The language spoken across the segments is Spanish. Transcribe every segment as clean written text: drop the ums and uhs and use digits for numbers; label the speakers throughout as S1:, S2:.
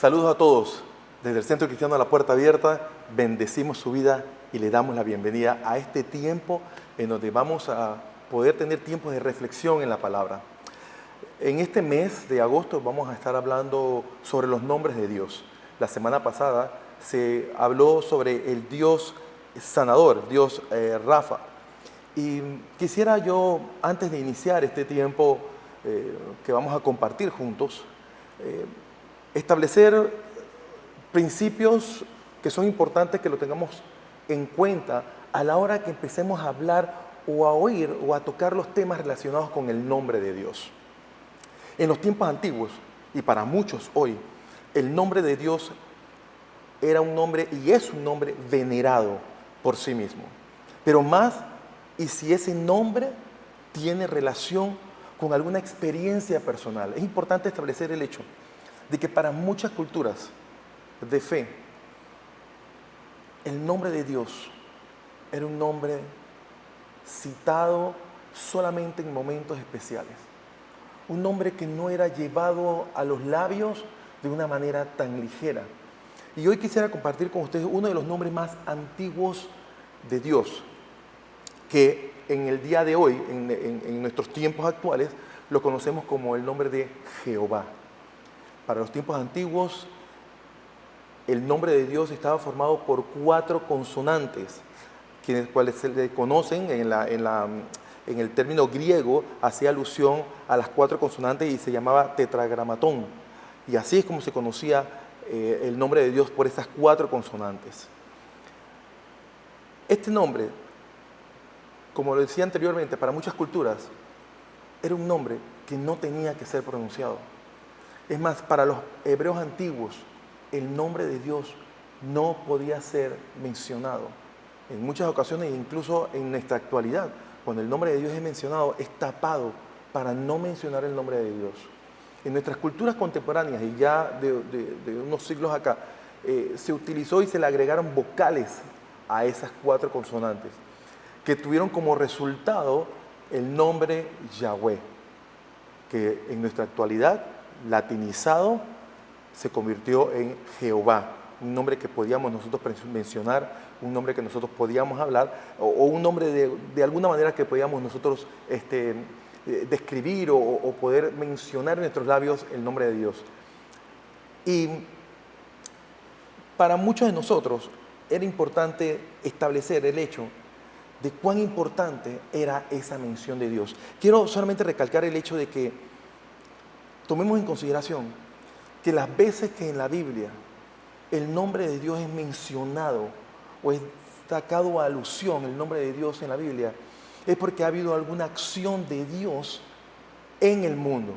S1: Saludos a todos. Desde el Centro Cristiano La Puerta Abierta, bendecimos su vida y le damos la bienvenida a este tiempo en donde vamos a poder tener tiempos de reflexión en la palabra. En este mes de agosto vamos a estar hablando sobre los nombres de Dios. La semana pasada se habló sobre el Dios sanador, Dios Rafa. Y quisiera yo, antes de iniciar este tiempo que vamos a compartir juntos, establecer principios que son importantes que lo tengamos en cuenta a la hora que empecemos a hablar o a oír o a tocar los temas relacionados con el nombre de Dios. En los tiempos antiguos, y para muchos hoy, el nombre de Dios era un nombre y es un nombre venerado por sí mismo. Pero más, y si ese nombre tiene relación con alguna experiencia personal. Es importante establecer el hecho de que para muchas culturas de fe, el nombre de Dios era un nombre citado solamente en momentos especiales. Un nombre que no era llevado a los labios de una manera tan ligera. Y hoy quisiera compartir con ustedes uno de los nombres más antiguos de Dios, que en el día de hoy, en nuestros tiempos actuales, lo conocemos como el nombre de Jehová. Para los tiempos antiguos, el nombre de Dios estaba formado por 4 consonantes, cuales se le conocen en el término griego, hacía alusión a las 4 consonantes y se llamaba tetragramatón. Y así es como se conocía el nombre de Dios, por esas 4 consonantes. Este nombre, como lo decía anteriormente, para muchas culturas, era un nombre que no tenía que ser pronunciado. Es más, para los hebreos antiguos, el nombre de Dios no podía ser mencionado. En muchas ocasiones, incluso en nuestra actualidad, cuando el nombre de Dios es mencionado, es tapado para no mencionar el nombre de Dios. En nuestras culturas contemporáneas, y ya de unos siglos acá, se utilizó y se le agregaron vocales a esas 4 consonantes, que tuvieron como resultado el nombre Yahweh, que en nuestra actualidad, latinizado, se convirtió en Jehová, un nombre que podíamos nosotros mencionar, un nombre que nosotros podíamos hablar, o un nombre de alguna manera que podíamos nosotros describir o poder mencionar en nuestros labios el nombre de Dios. Y para muchos de nosotros era importante establecer el hecho de cuán importante era esa mención de Dios. Quiero solamente recalcar el hecho de que tomemos en consideración que las veces que en la Biblia el nombre de Dios es mencionado o es sacado a alusión el nombre de Dios en la Biblia, es porque ha habido alguna acción de Dios en el mundo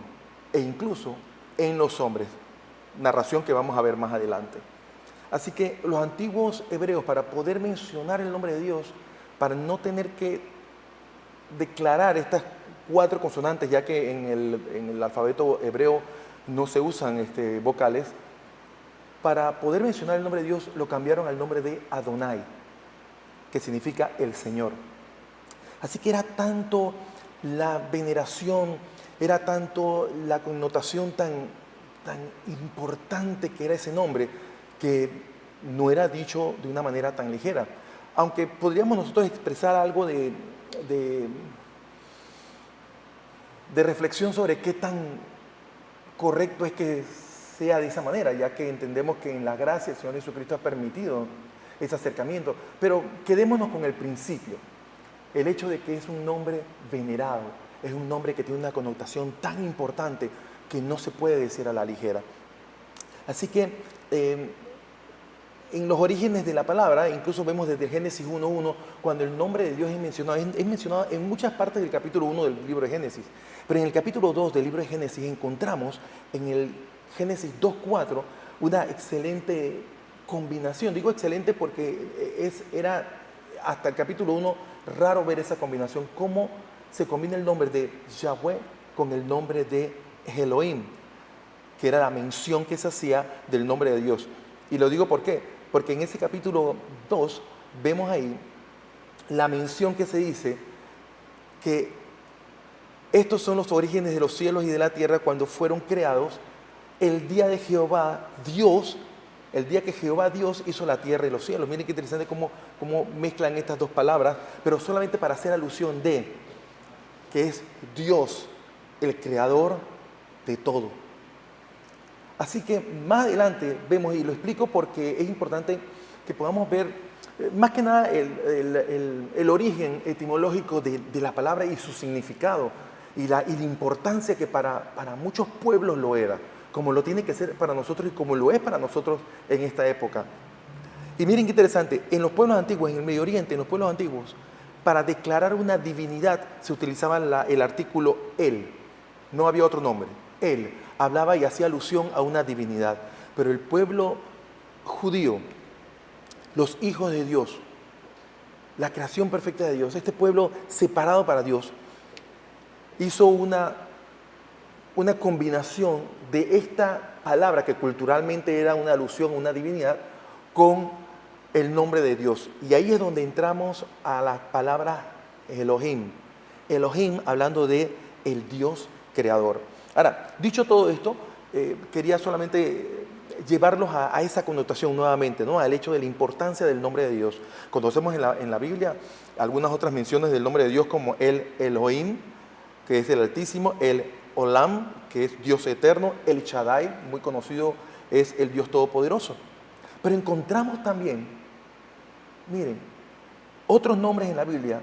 S1: e incluso en los hombres. Narración que vamos a ver más adelante. Así que los antiguos hebreos, para poder mencionar el nombre de Dios, para no tener que declarar estas 4 consonantes, ya que en el alfabeto hebreo no se usan vocales, para poder mencionar el nombre de Dios lo cambiaron al nombre de Adonai, que significa el Señor. Así que era tanto la veneración, era tanto la connotación tan importante que era ese nombre, que no era dicho de una manera tan ligera. Aunque podríamos nosotros expresar algo de reflexión sobre qué tan correcto es que sea de esa manera, ya que entendemos que en la gracia el Señor Jesucristo ha permitido ese acercamiento. Pero quedémonos con el principio, el hecho de que es un nombre venerado, es un nombre que tiene una connotación tan importante que no se puede decir a la ligera. Así que en los orígenes de la palabra, incluso vemos desde Génesis 1.1, cuando el nombre de Dios es mencionado en muchas partes del capítulo 1 del libro de Génesis. Pero en el capítulo 2 del libro de Génesis encontramos en el Génesis 2.4 una excelente combinación. Digo excelente porque era hasta el capítulo 1 raro ver esa combinación, cómo se combina el nombre de Yahweh con el nombre de Elohim, que era la mención que se hacía del nombre de Dios. Y lo digo ¿por qué? Porque en ese capítulo 2 vemos ahí la mención que se dice que estos son los orígenes de los cielos y de la tierra cuando fueron creados, el día de Jehová, Dios, el día que Jehová Dios hizo la tierra y los cielos. Miren qué interesante cómo mezclan estas dos palabras, pero solamente para hacer alusión de que es Dios, el creador de todo. Así que más adelante vemos, y lo explico porque es importante que podamos ver, más que nada, el origen etimológico de la palabra y su significado, y la importancia que para muchos pueblos lo era, como lo tiene que ser para nosotros y como lo es para nosotros en esta época. Y miren qué interesante, en los pueblos antiguos, en el Medio Oriente, en los pueblos antiguos, para declarar una divinidad se utilizaba el artículo él, no había otro nombre, él. Hablaba y hacía alusión a una divinidad. Pero el pueblo judío, los hijos de Dios, la creación perfecta de Dios, este pueblo separado para Dios, hizo una combinación de esta palabra que culturalmente era una alusión a una divinidad con el nombre de Dios. Y ahí es donde entramos a la palabra Elohim. Elohim hablando de el Dios creador. Ahora, dicho todo esto, quería solamente llevarlos a esa connotación nuevamente, ¿no? Al hecho de la importancia del nombre de Dios. Conocemos en la Biblia algunas otras menciones del nombre de Dios como el Elohim, que es el Altísimo, el Olam, que es Dios eterno, el Shaddai, muy conocido, es el Dios todopoderoso. Pero encontramos también, miren, otros nombres en la Biblia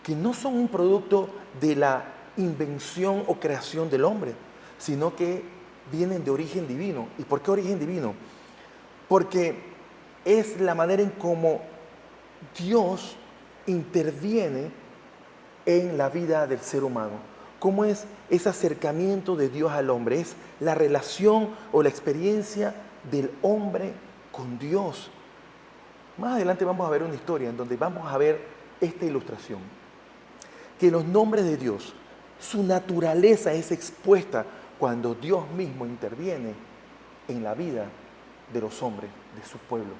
S1: que no son un producto de la invención o creación del hombre, sino que vienen de origen divino. ¿Y por qué origen divino? Porque es la manera en cómo Dios interviene en la vida del ser humano. ¿Cómo es ese acercamiento de Dios al hombre? Es la relación o la experiencia del hombre con Dios. Más adelante vamos a ver una historia en donde vamos a ver esta ilustración. Que los nombres de Dios, su naturaleza es expuesta cuando Dios mismo interviene en la vida de los hombres, de su pueblo.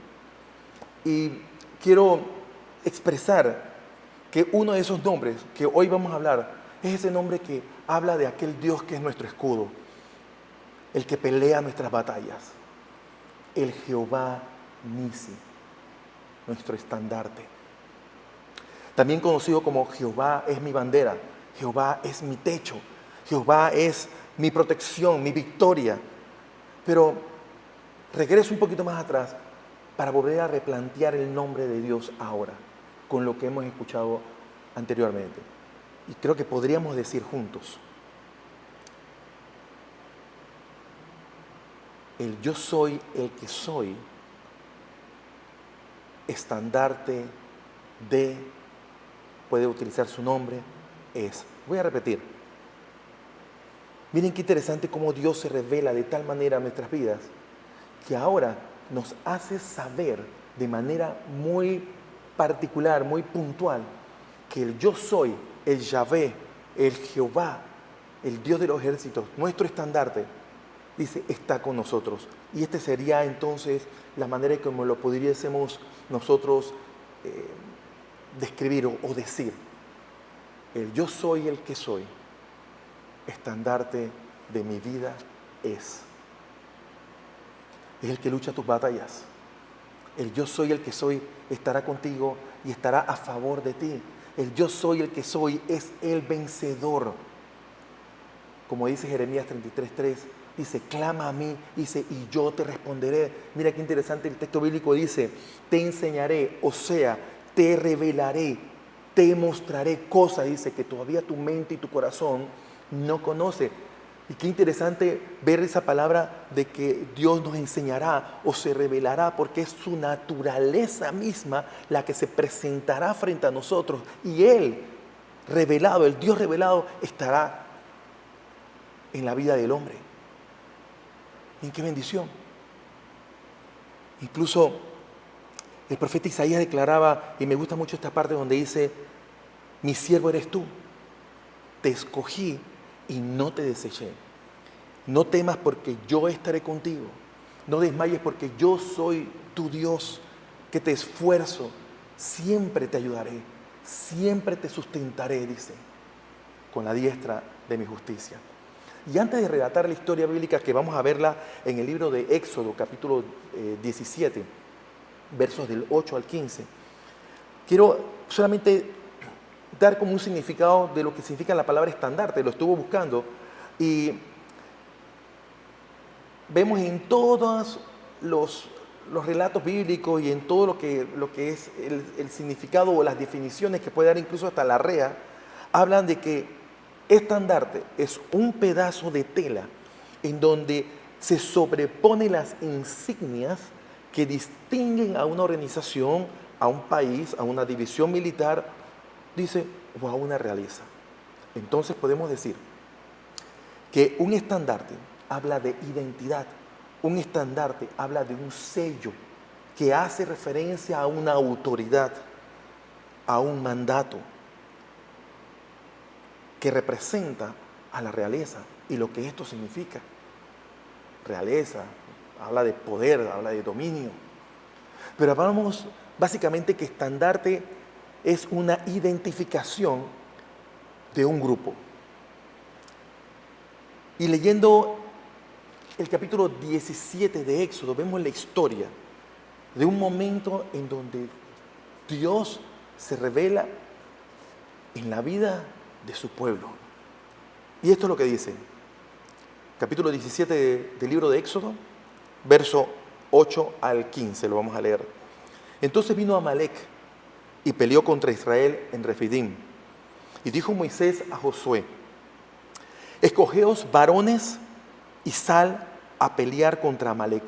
S1: Y quiero expresar que uno de esos nombres que hoy vamos a hablar es ese nombre que habla de aquel Dios que es nuestro escudo, el que pelea nuestras batallas, el Jehová Nisi, nuestro estandarte. También conocido como Jehová es mi bandera, Jehová es mi techo, Jehová es mi protección, mi victoria. Pero regreso un poquito más atrás para volver a replantear el nombre de Dios ahora, con lo que hemos escuchado anteriormente. Y creo que podríamos decir juntos, el yo soy el que soy, estandarte de, puede utilizar su nombre, es. Voy a repetir. Miren qué interesante cómo Dios se revela de tal manera en nuestras vidas, que ahora nos hace saber de manera muy particular, muy puntual, que el yo soy, el Yahvé, el Jehová, el Dios de los ejércitos, nuestro estandarte, dice, está con nosotros. Y este sería entonces la manera en cómo lo pudiésemos nosotros describir o decir. El yo soy el que soy, estandarte de mi vida es. Es el que lucha tus batallas. El yo soy el que soy estará contigo y estará a favor de ti. El yo soy el que soy es el vencedor. Como dice Jeremías 33:3, dice, clama a mí, dice, y yo te responderé. Mira qué interesante el texto bíblico dice, te enseñaré, o sea, te revelaré, te mostraré cosas, dice, que todavía tu mente y tu corazón no conoce. Y qué interesante ver esa palabra de que Dios nos enseñará o se revelará, porque es su naturaleza misma la que se presentará frente a nosotros. Y Él, revelado, el Dios revelado, estará en la vida del hombre. ¿En qué bendición? Incluso el profeta Isaías declaraba, y me gusta mucho esta parte donde dice, mi siervo eres tú, te escogí y no te deseché. No temas porque yo estaré contigo. No desmayes porque yo soy tu Dios, que te esfuerzo, siempre te ayudaré, siempre te sustentaré, dice, con la diestra de mi justicia. Y antes de relatar la historia bíblica, que vamos a verla en el libro de Éxodo, capítulo 17, versos del 8 al 15, quiero solamente dar como un significado de lo que significa la palabra estandarte. Lo estuve buscando y vemos en todos los relatos bíblicos y en todo lo que es el significado o las definiciones que puede dar incluso hasta la REA, hablan de que estandarte es un pedazo de tela en donde se sobreponen las insignias que distinguen a una organización, a un país, a una división militar, dice, o a una realeza. Entonces podemos decir que un estandarte habla de identidad, un estandarte habla de un sello que hace referencia a una autoridad, a un mandato, que representa a la realeza y lo que esto significa. Realeza, habla de poder, habla de dominio. Pero hablamos básicamente que estandarte es una identificación de un grupo. Y leyendo el capítulo 17 de Éxodo, vemos la historia de un momento en donde Dios se revela en la vida de su pueblo. Y esto es lo que dice, capítulo 17 del libro de Éxodo, verso 8 al 15, lo vamos a leer. Entonces vino Amalec y peleó contra Israel en Refidim. Y dijo Moisés a Josué, escogeos varones y sal a pelear contra Amalec.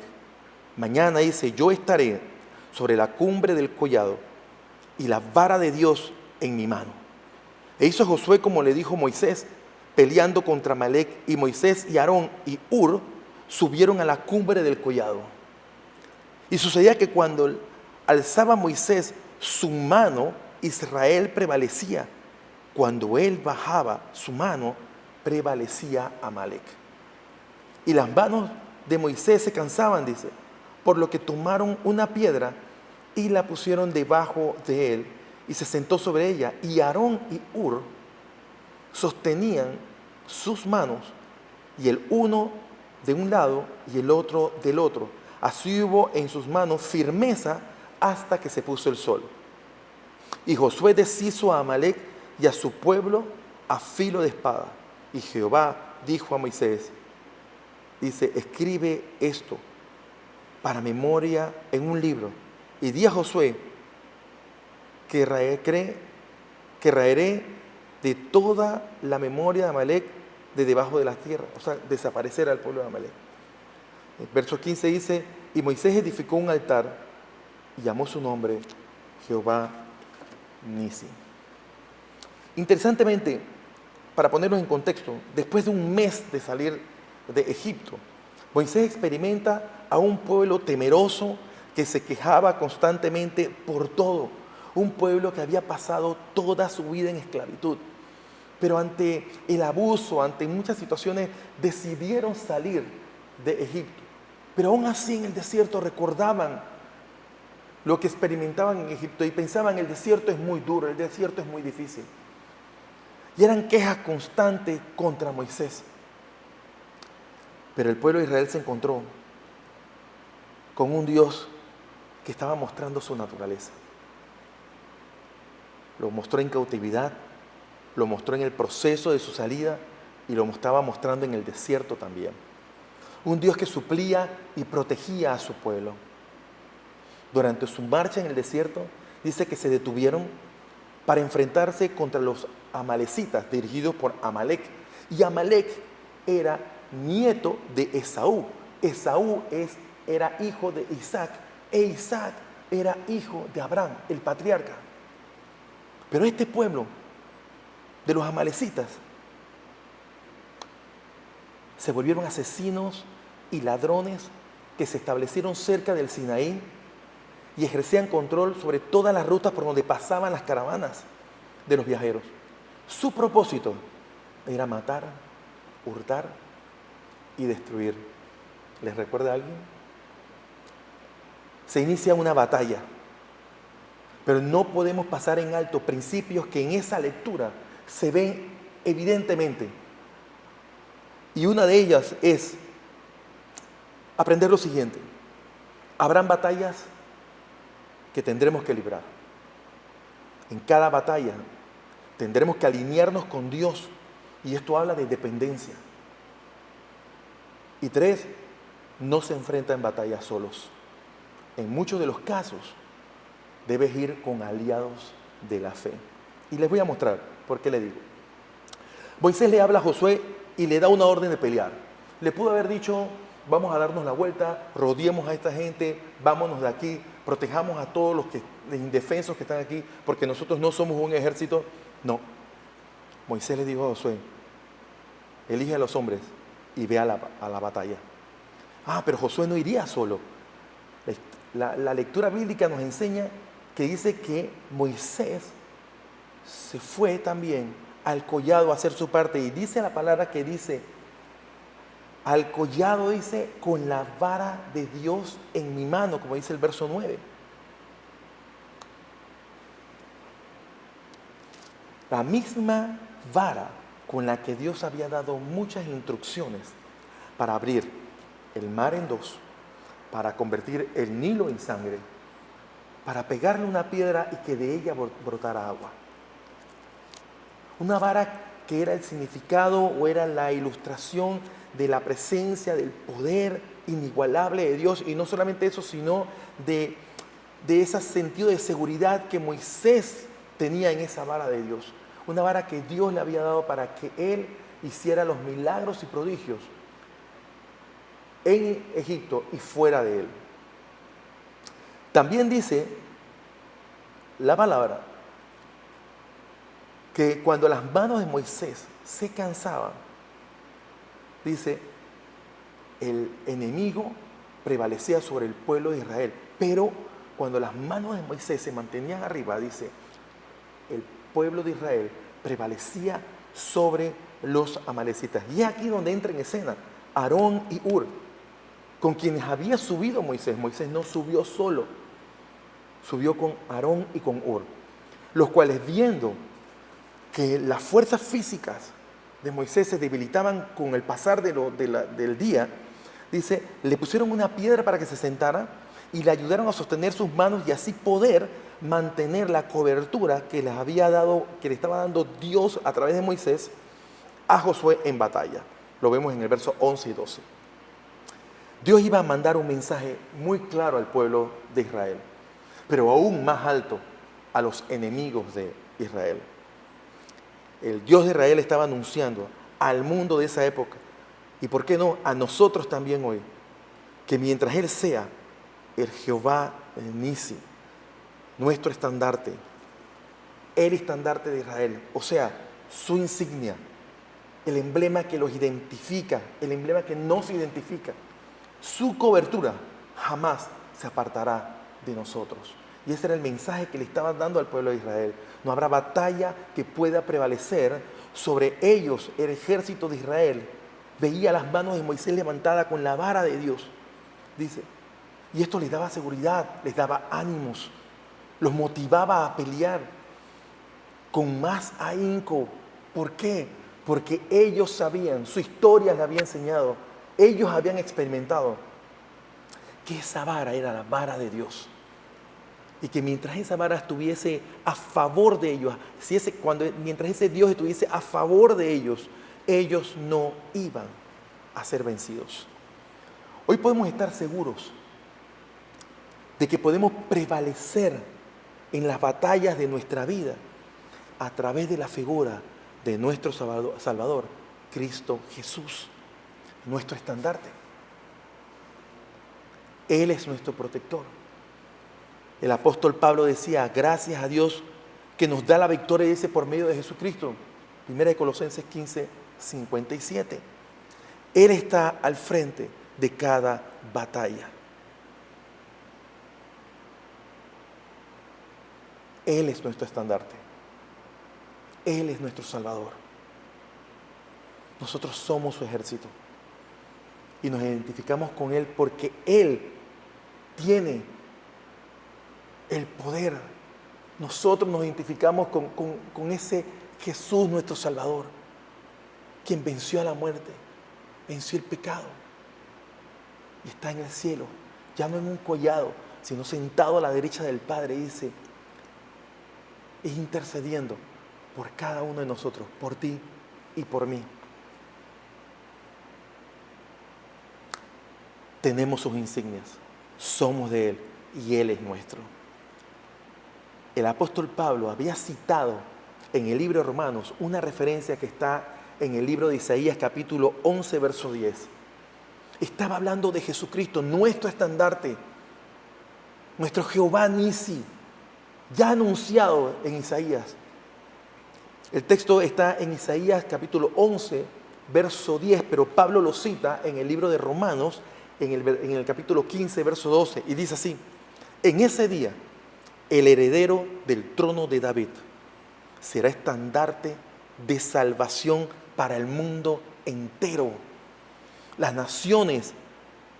S1: Mañana, dice, yo estaré sobre la cumbre del collado y la vara de Dios en mi mano. E hizo Josué como le dijo Moisés, peleando contra Amalec, y Moisés y Aarón y Hur subieron a la cumbre del collado. Y sucedía que cuando alzaba Moisés su mano, Israel prevalecía. Cuando él bajaba su mano, prevalecía Amalec. Y las manos de Moisés se cansaban, dice, por lo que tomaron una piedra y la pusieron debajo de él, y se sentó sobre ella. Y Aarón y Hur sostenían sus manos, y el uno de un lado y el otro del otro. Así hubo en sus manos firmeza hasta que se puso el sol. Y Josué deshizo a Amalec y a su pueblo a filo de espada. Y Jehová dijo a Moisés, dice, escribe esto para memoria en un libro. Y di a Josué que raeré de toda la memoria de Amalec de debajo de la tierra. O sea, desaparecerá el pueblo de Amalec. El verso 15 dice, y Moisés edificó un altar y llamó su nombre Jehová Nisi. Interesantemente, para ponernos en contexto, después de un mes de salir de Egipto, Moisés experimenta a un pueblo temeroso que se quejaba constantemente por todo. Un pueblo que había pasado toda su vida en esclavitud. Pero ante el abuso, ante muchas situaciones, decidieron salir de Egipto. Pero aún así en el desierto recordaban lo que experimentaban en Egipto y pensaban, el desierto es muy duro, el desierto es muy difícil. Y eran quejas constantes contra Moisés. Pero el pueblo de Israel se encontró con un Dios que estaba mostrando su naturaleza. Lo mostró en cautividad, lo mostró en el proceso de su salida y lo estaba mostrando en el desierto también. Un Dios que suplía y protegía a su pueblo. Durante su marcha en el desierto, dice que se detuvieron para enfrentarse contra los amalecitas, dirigidos por Amalec. Y Amalec era nieto de Esaú. Esaú era hijo de Isaac, e Isaac era hijo de Abraham, el patriarca. Pero este pueblo de los amalecitas se volvieron asesinos y ladrones que se establecieron cerca del Sinaí y ejercían control sobre todas las rutas por donde pasaban las caravanas de los viajeros. Su propósito era matar, hurtar y destruir. ¿Les recuerda a alguien? Se inicia una batalla, pero no podemos pasar en alto principios que en esa lectura se ven evidentemente. Y una de ellas es aprender lo siguiente. Habrán batallas que tendremos que librar. En cada batalla tendremos que alinearnos con Dios. Y esto habla de dependencia. Y 3, no se enfrenta en batallas solos. En muchos de los casos debes ir con aliados de la fe. Y les voy a mostrar por qué le digo. Moisés le habla a Josué y le da una orden de pelear. Le pudo haber dicho, vamos a darnos la vuelta, rodeemos a esta gente, vámonos de aquí, protejamos a todos los indefensos que están aquí, porque nosotros no somos un ejército. No. Moisés le dijo a Josué, elige a los hombres y ve a la batalla. Pero Josué no iría solo. La lectura bíblica nos enseña que dice que Moisés se fue también al collado a hacer su parte. Y dice la palabra que dice, al collado dice, con la vara de Dios en mi mano, como dice el verso 9. La misma vara con la que Dios había dado muchas instrucciones para abrir el mar en dos, para convertir el Nilo en sangre, para pegarle una piedra y que de ella brotara agua. Una vara que era el significado o era la ilustración de la presencia, del poder inigualable de Dios. Y no solamente eso, sino de ese sentido de seguridad que Moisés tenía en esa vara de Dios. Una vara que Dios le había dado para que él hiciera los milagros y prodigios en Egipto y fuera de él. También dice la palabra que cuando las manos de Moisés se cansaban, dice, el enemigo prevalecía sobre el pueblo de Israel. Pero cuando las manos de Moisés se mantenían arriba, dice, el pueblo de Israel prevalecía sobre los amalecitas. Y es aquí donde entra en escena Aarón y Hur, con quienes había subido Moisés. Moisés no subió solo, subió con Aarón y con Hur, los cuales, viendo que las fuerzas físicas de Moisés se debilitaban con el pasar del día, dice, le pusieron una piedra para que se sentara y le ayudaron a sostener sus manos y así poder mantener la cobertura que les había dado, que le estaba dando Dios a través de Moisés a Josué en batalla. Lo vemos en el verso 11 y 12. Dios iba a mandar un mensaje muy claro al pueblo de Israel, pero aún más alto a los enemigos de Israel. El Dios de Israel estaba anunciando al mundo de esa época, y por qué no, a nosotros también hoy, que mientras Él sea el Jehová Nisi, nuestro estandarte, el estandarte de Israel, o sea, su insignia, el emblema que los identifica, el emblema que nos identifica, su cobertura jamás se apartará de nosotros. Y ese era el mensaje que le estaban dando al pueblo de Israel. No habrá batalla que pueda prevalecer sobre ellos. El ejército de Israel veía las manos de Moisés levantadas con la vara de Dios, dice. Y esto les daba seguridad, les daba ánimos, los motivaba a pelear con más ahínco. ¿Por qué? Porque ellos sabían, su historia les había enseñado, ellos habían experimentado que esa vara era la vara de Dios. Y que mientras esa vara estuviese a favor de ellos, mientras ese Dios estuviese a favor de ellos, ellos no iban a ser vencidos. Hoy podemos estar seguros de que podemos prevalecer en las batallas de nuestra vida a través de la figura de nuestro Salvador, Cristo Jesús, nuestro estandarte. Él es nuestro protector. El apóstol Pablo decía, gracias a Dios que nos da la victoria, dice, por medio de Jesucristo. 1 Colosenses 15, 57. Él está al frente de cada batalla. Él es nuestro estandarte. Él es nuestro Salvador. Nosotros somos su ejército. Y nos identificamos con Él porque Él tiene el poder. Nosotros nos identificamos con ese Jesús, nuestro Salvador, quien venció a la muerte, venció el pecado y está en el cielo, ya no en un collado, sino sentado a la derecha del Padre, y dice, es intercediendo por cada uno de nosotros, por ti y por mí. Tenemos sus insignias, somos de Él y Él es nuestro. El apóstol Pablo había citado en el libro de Romanos una referencia que está en el libro de Isaías capítulo 11, verso 10. Estaba hablando de Jesucristo, nuestro estandarte, nuestro Jehová Nisi, ya anunciado en Isaías. El texto está en Isaías capítulo 11, verso 10, pero Pablo lo cita en el libro de Romanos, en el capítulo 15, verso 12, y dice así: en ese día, el heredero del trono de David será estandarte de salvación para el mundo entero. Las naciones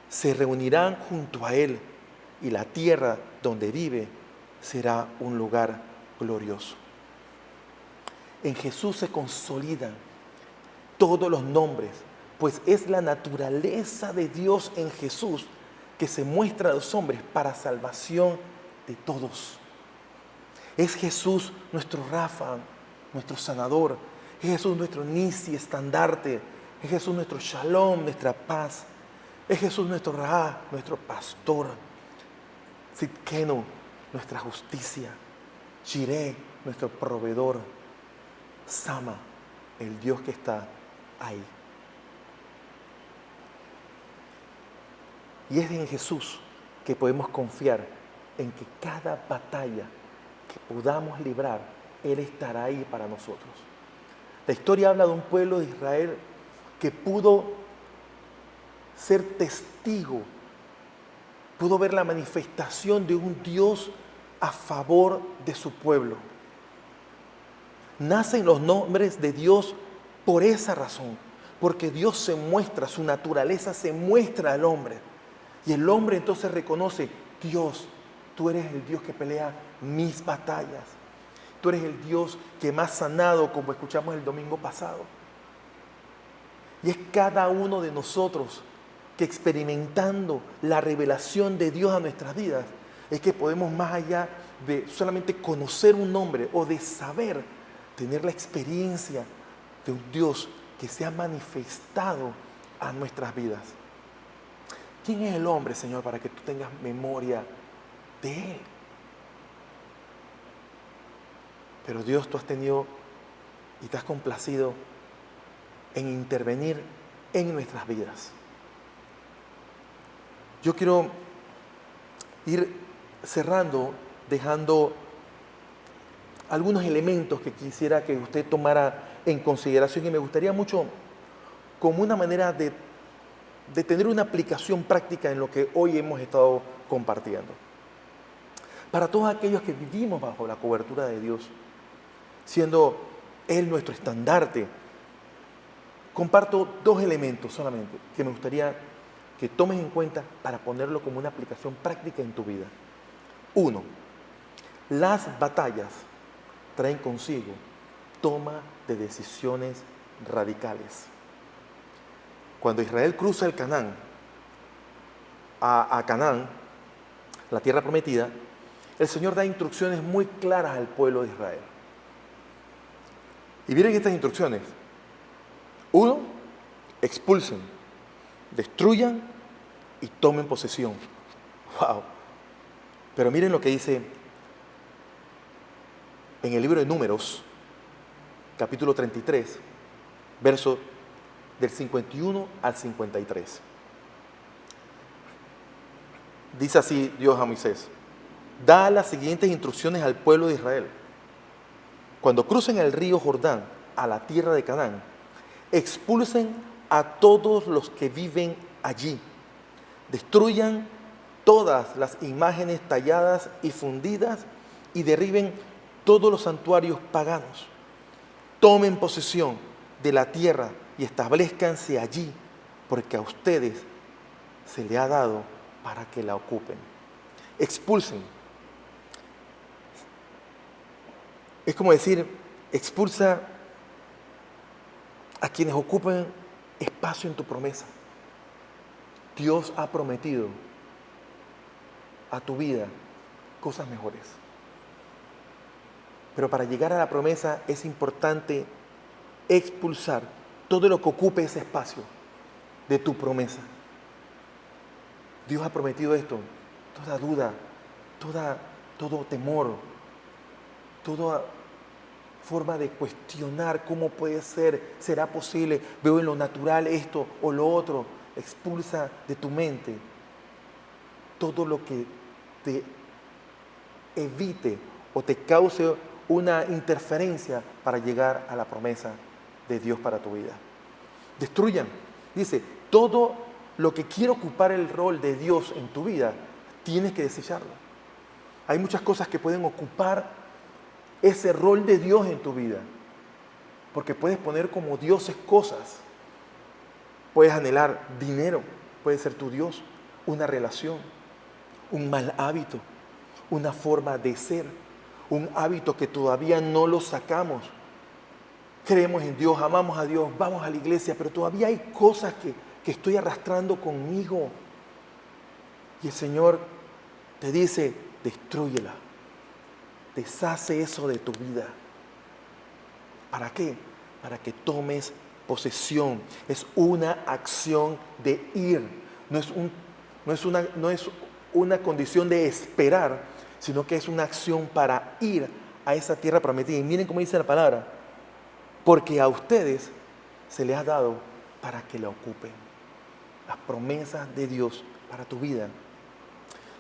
S1: se reunirán junto a él y la tierra donde vive será un lugar glorioso. En Jesús se consolidan todos los nombres, pues es la naturaleza de Dios en Jesús que se muestra a los hombres para salvación de todos. Es Jesús nuestro Rafa, nuestro sanador. Es Jesús nuestro Nisi, estandarte. Es Jesús nuestro Shalom, nuestra paz. Es Jesús nuestro Ra, nuestro pastor. Sidkenu, nuestra justicia. Jireh, nuestro proveedor. Sama, el Dios que está ahí. Y es en Jesús que podemos confiar en que cada batalla que podamos librar, Él estará ahí para nosotros. La historia habla de un pueblo de Israel que pudo ser testigo, pudo ver la manifestación de un Dios a favor de su pueblo. Nacen los nombres de Dios por esa razón, porque Dios se muestra, su naturaleza se muestra al hombre. Y el hombre entonces reconoce, Dios, tú eres el Dios que pelea mis batallas. Tú eres el Dios que me ha sanado, como escuchamos el domingo pasado. Y es cada uno de nosotros que experimentando la revelación de Dios a nuestras vidas, es que podemos, más allá de solamente conocer un nombre o de saber, tener la experiencia de un Dios que se ha manifestado a nuestras vidas. ¿Quién es el hombre, Señor, para que tú tengas memoria de Él? Pero Dios, tú has tenido y te has complacido en intervenir en nuestras vidas. Yo quiero ir cerrando, dejando algunos elementos que quisiera que usted tomara en consideración, y me gustaría mucho, como una manera de tener una aplicación práctica en lo que hoy hemos estado compartiendo. Para todos aquellos que vivimos bajo la cobertura de Dios, siendo Él nuestro estandarte, comparto dos elementos solamente que me gustaría que tomes en cuenta para ponerlo como una aplicación práctica en tu vida. Uno, las batallas traen consigo toma de decisiones radicales. Cuando Israel cruza el Canaán, a Canaán, la tierra prometida, el Señor da instrucciones muy claras al pueblo de Israel. Y miren estas instrucciones. Uno, expulsen, destruyan y tomen posesión. ¡Wow! Pero miren lo que dice en el libro de Números, capítulo 33, verso del 51 al 53. Dice así Dios a Moisés: da las siguientes instrucciones al pueblo de Israel. Cuando crucen el río Jordán a la tierra de Canaán, expulsen a todos los que viven allí. Destruyan todas las imágenes talladas y fundidas y derriben todos los santuarios paganos. Tomen posesión de la tierra y establezcanse allí, porque a ustedes se le ha dado para que la ocupen. Expulsen. Es como decir, expulsa a quienes ocupen espacio en tu promesa. Dios ha prometido a tu vida cosas mejores. Pero para llegar a la promesa es importante expulsar todo lo que ocupe ese espacio de tu promesa. Dios ha prometido esto. Toda duda, todo temor, toda forma de cuestionar cómo puede ser, será posible, veo en lo natural esto o lo otro, expulsa de tu mente todo lo que te evite o te cause una interferencia para llegar a la promesa de Dios para tu vida. Destruyan, dice, todo lo que quiere ocupar el rol de Dios en tu vida, tienes que desecharlo. Hay muchas cosas que pueden ocupar ese rol de Dios en tu vida, porque puedes poner como dioses cosas. Puedes anhelar dinero, puede ser tu Dios, una relación, un mal hábito, una forma de ser, un hábito que todavía no lo sacamos. Creemos en Dios, amamos a Dios, vamos a la iglesia, pero todavía hay cosas que estoy arrastrando conmigo. Y el Señor te dice, destrúyela, deshace eso de tu vida. ¿Para qué? Para que tomes posesión. Es una acción de ir, no es una condición de esperar, sino que es una acción para ir a esa tierra prometida. Y miren cómo dice la palabra, porque a ustedes se les ha dado para que la ocupen. Las promesas de Dios para tu vida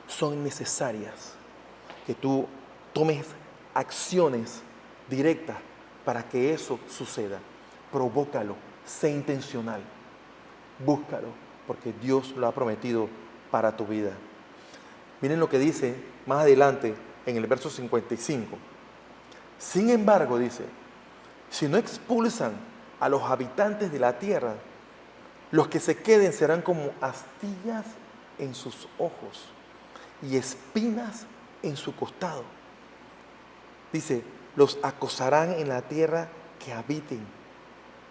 S1: son necesarias, que tú tomes acciones directas para que eso suceda. Provócalo, sé intencional, búscalo, porque Dios lo ha prometido para tu vida. Miren lo que dice más adelante en el verso 55. Sin embargo, dice, si no expulsan a los habitantes de la tierra, los que se queden serán como astillas en sus ojos y espinas en su costado. Dice, los acosarán en la tierra que habiten.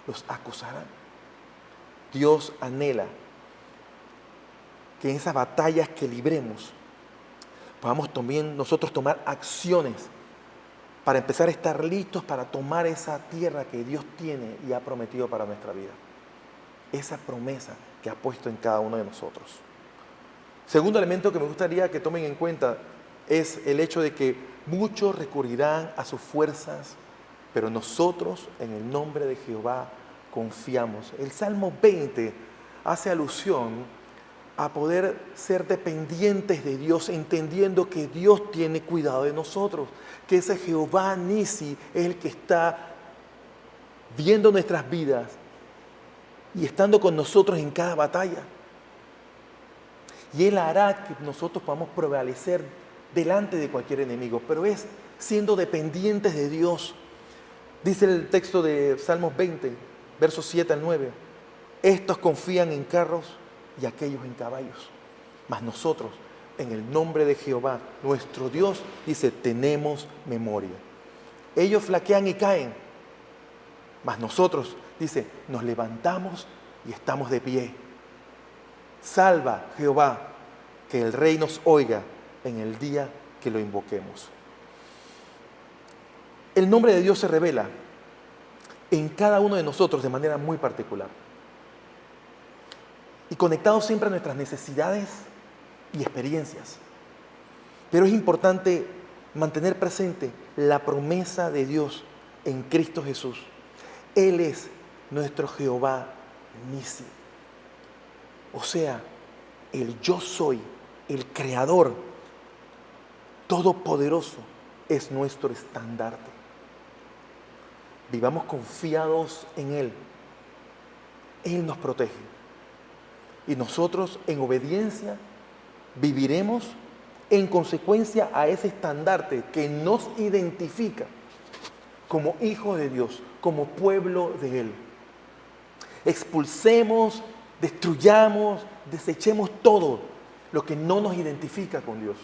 S1: Los acosarán. Dios anhela que en esas batallas que libremos podamos también nosotros tomar acciones para empezar a estar listos para tomar esa tierra que Dios tiene y ha prometido para nuestra vida. Esa promesa que ha puesto en cada uno de nosotros. Segundo elemento que me gustaría que tomen en cuenta es el hecho de que muchos recurrirán a sus fuerzas, pero nosotros en el nombre de Jehová confiamos. El Salmo 20 hace alusión a poder ser dependientes de Dios, entendiendo que Dios tiene cuidado de nosotros, que ese Jehová Nisi es el que está viendo nuestras vidas y estando con nosotros en cada batalla. Y Él hará que nosotros podamos prevalecer delante de cualquier enemigo, pero es siendo dependientes de Dios. Dice el texto de Salmos 20, versos 7 al 9, estos confían en carros y aquellos en caballos, mas nosotros, en el nombre de Jehová, nuestro Dios, dice, tenemos memoria. Ellos flaquean y caen, mas nosotros, dice, nos levantamos y estamos de pie. Salva, Jehová, que el Rey nos oiga en el día que lo invoquemos. El nombre de Dios se revela en cada uno de nosotros de manera muy particular. Y conectado siempre a nuestras necesidades y experiencias. Pero es importante mantener presente la promesa de Dios en Cristo Jesús. Él es nuestro Jehová Nisi. O sea, el yo soy, el creador todopoderoso, es nuestro estandarte. Vivamos confiados en Él. Él nos protege. Y nosotros en obediencia viviremos en consecuencia a ese estandarte que nos identifica como hijos de Dios, como pueblo de Él. Expulsemos, destruyamos, desechemos todo lo que no nos identifica con Dios.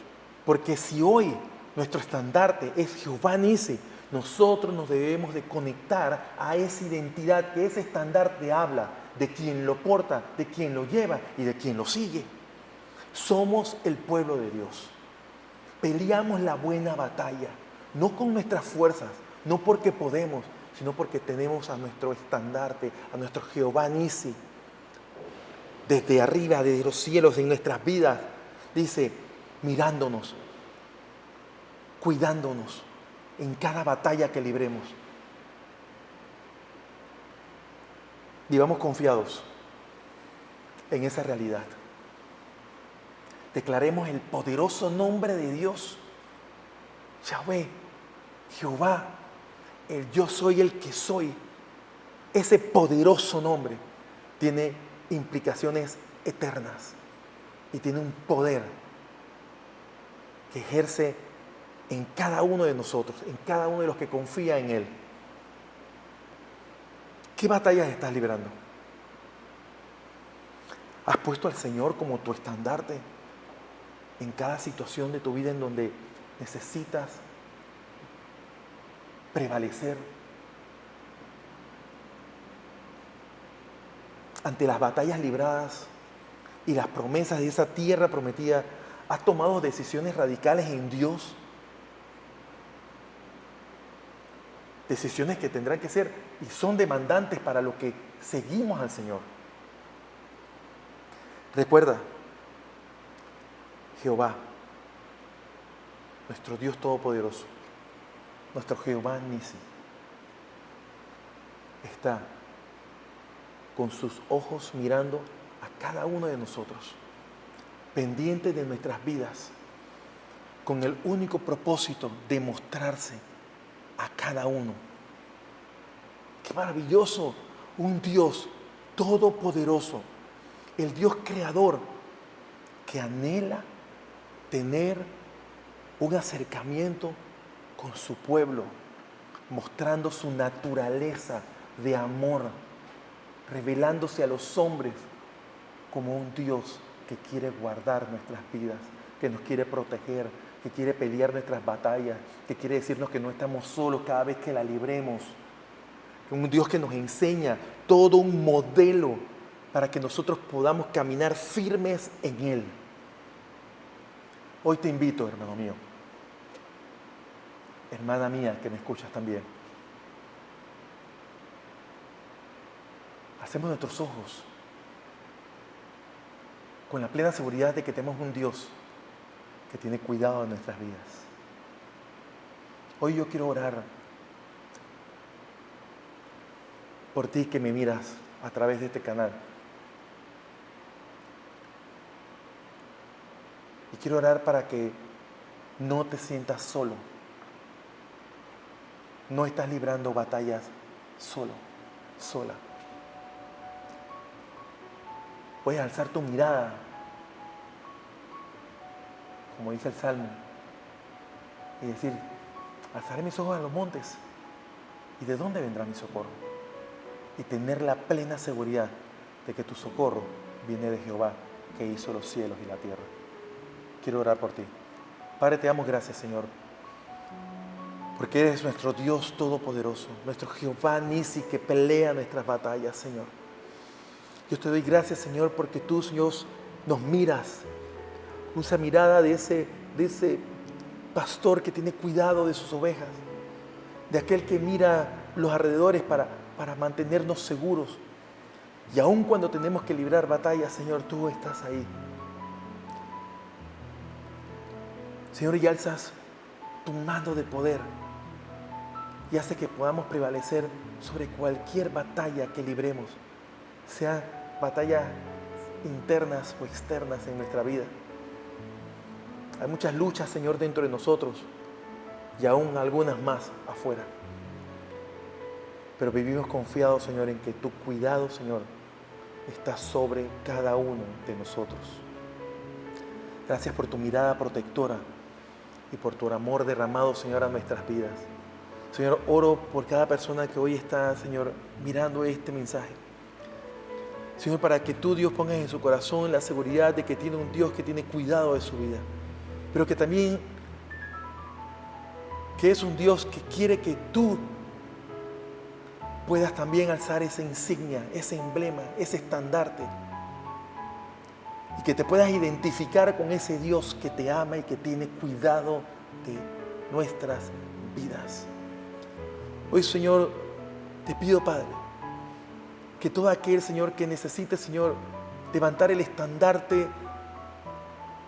S1: Porque si hoy nuestro estandarte es Jehová Nisi, nosotros nos debemos de conectar a esa identidad que ese estandarte habla, de quien lo porta, de quien lo lleva y de quien lo sigue. Somos el pueblo de Dios. Peleamos la buena batalla, no con nuestras fuerzas, no porque podemos, sino porque tenemos a nuestro estandarte, a nuestro Jehová Nisi, desde arriba, desde los cielos, en nuestras vidas, dice, mirándonos, cuidándonos en cada batalla que libremos. Vivamos confiados en esa realidad. Declaremos el poderoso nombre de Dios, Yahweh, Jehová, el yo soy el que soy. Ese poderoso nombre tiene implicaciones eternas y tiene un poder que ejerce en cada uno de nosotros, en cada uno de los que confía en Él. ¿Qué batallas estás librando? ¿Has puesto al Señor como tu estandarte en cada situación de tu vida en donde necesitas prevalecer? Ante las batallas libradas y las promesas de esa tierra prometida, ¿has tomado decisiones radicales en Dios? Decisiones que tendrán que ser y son demandantes para lo que seguimos al Señor. Recuerda, Jehová, nuestro Dios Todopoderoso, nuestro Jehová Nisi, está con sus ojos mirando a cada uno de nosotros, pendiente de nuestras vidas, con el único propósito de mostrarse a cada uno. ¡Qué maravilloso! Un Dios todopoderoso, el Dios creador, que anhela tener un acercamiento con su pueblo, mostrando su naturaleza de amor, revelándose a los hombres como un Dios que quiere guardar nuestras vidas, que nos quiere proteger, que quiere pelear nuestras batallas, que quiere decirnos que no estamos solos cada vez que la libremos. Un Dios que nos enseña todo un modelo para que nosotros podamos caminar firmes en Él. Hoy te invito, hermano mío, hermana mía que me escuchas también, hacemos nuestros ojos con la plena seguridad de que tenemos un Dios que tiene cuidado de nuestras vidas. Hoy yo quiero orar por ti que me miras a través de este canal. Y quiero orar para que no te sientas solo. No estás librando batallas solo, sola. Puedes alzar tu mirada, como dice el Salmo, y decir, alzaré mis ojos a los montes, ¿y de dónde vendrá mi socorro? Y tener la plena seguridad de que tu socorro viene de Jehová, que hizo los cielos y la tierra. Quiero orar por ti. Padre, te damos gracias, Señor, porque eres nuestro Dios todopoderoso, nuestro Jehová Nisi, que pelea nuestras batallas, Señor. Yo te doy gracias, Señor, porque tú, Señor, nos miras, esa mirada de ese pastor que tiene cuidado de sus ovejas, de aquel que mira los alrededores para mantenernos seguros. Y aun cuando tenemos que librar batallas, Señor, tú estás ahí. Señor, y alzas tu mano de poder y hace que podamos prevalecer sobre cualquier batalla que libremos, sea batallas internas o externas en nuestra vida. Hay muchas luchas, Señor, dentro de nosotros y aún algunas más afuera. Pero vivimos confiados, Señor, en que tu cuidado, Señor, está sobre cada uno de nosotros. Gracias por tu mirada protectora y por tu amor derramado, Señor, a nuestras vidas. Señor, oro por cada persona que hoy está, Señor, mirando este mensaje. Señor, para que tú, Dios, pongas en su corazón la seguridad de que tiene un Dios que tiene cuidado de su vida, pero que también que es un Dios que quiere que tú puedas también alzar esa insignia, ese emblema, ese estandarte. Y que te puedas identificar con ese Dios que te ama y que tiene cuidado de nuestras vidas. Hoy, Señor, te pido, Padre, que todo aquel, Señor, que necesite, Señor, levantar el estandarte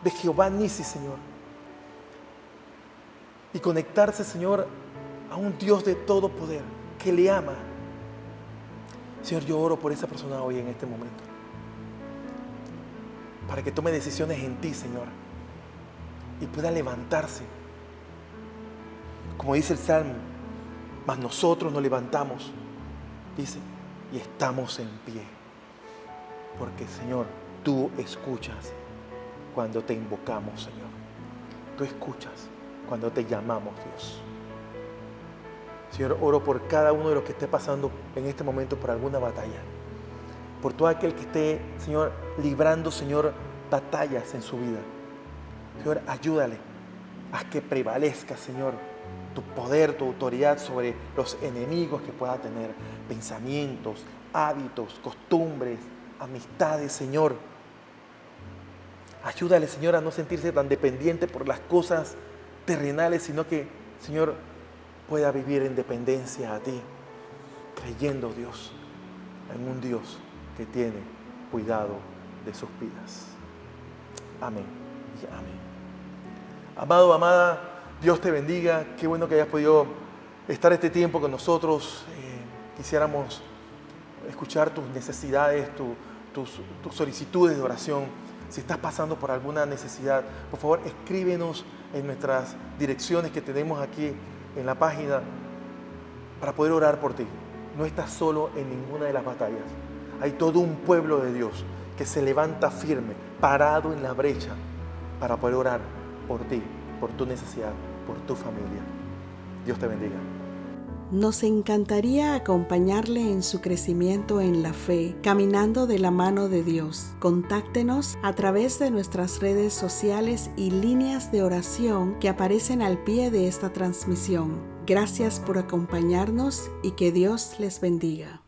S1: de Jehová Nisi, Señor, y conectarse, Señor, a un Dios de todo poder que le ama. Señor, yo oro por esa persona hoy en este momento, para que tome decisiones en ti, Señor, y pueda levantarse. Como dice el Salmo, mas nosotros nos levantamos, dice, y estamos en pie. Porque, Señor, tú escuchas cuando te invocamos, Señor. Tú escuchas cuando te llamamos, Dios. Señor, oro por cada uno de los que esté pasando en este momento por alguna batalla. Por todo aquel que esté, Señor, librando, Señor, batallas en su vida. Señor, ayúdale a que prevalezca, Señor, tu poder, tu autoridad sobre los enemigos que pueda tener, pensamientos, hábitos, costumbres, amistades, Señor. Ayúdale, Señor, a no sentirse tan dependiente por las cosas terrenales, sino que, Señor, pueda vivir en dependencia a ti, creyendo, Dios, en un Dios que tiene cuidado de sus vidas. Amén y amén. Amado, amada, Dios te bendiga. Qué bueno que hayas podido estar este tiempo con nosotros. Quisiéramos escuchar tus necesidades, tus solicitudes de oración. Si estás pasando por alguna necesidad, por favor, escríbenos en nuestras direcciones que tenemos aquí en la página para poder orar por ti. No estás solo en ninguna de las batallas. Hay todo un pueblo de Dios que se levanta firme, parado en la brecha, para poder orar por ti, por tu necesidad, por tu familia. Dios te bendiga.
S2: Nos encantaría acompañarle en su crecimiento en la fe, caminando de la mano de Dios. Contáctenos a través de nuestras redes sociales y líneas de oración que aparecen al pie de esta transmisión. Gracias por acompañarnos y que Dios les bendiga.